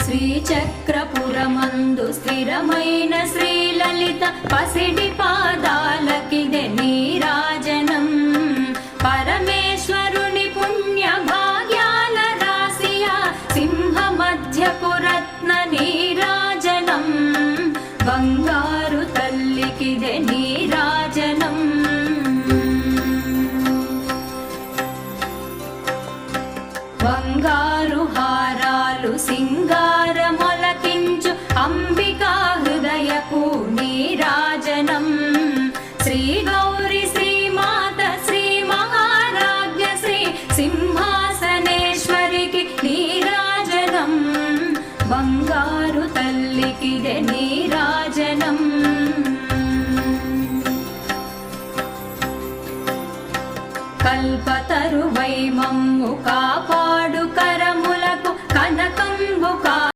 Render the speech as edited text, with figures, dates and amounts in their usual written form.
శ్రీచక్రపురమందు స్థిరమైన శ్రీలలిత పసిడి పాదాలకిదే నీరాజనం పరమేశ్వరుని పుణ్య భాగ్యాల రాశియా సింహ మధ్యపు రత్న నీరాజనం బంగారు తల్లికిదే నీరాజనం బంగారు హారాలు సింగారమొలకించు అంబికా హృదయపు నీరాజనం శ్రీ గౌరి శ్రీమాత శ్రీ మహారాజ్ఞ శ్రీ సింహాసనేశ్వరికి నీరాజనం బంగారు తల్లికిదే నీరాజనం కల్పతరువై మమ్ము కాపాడు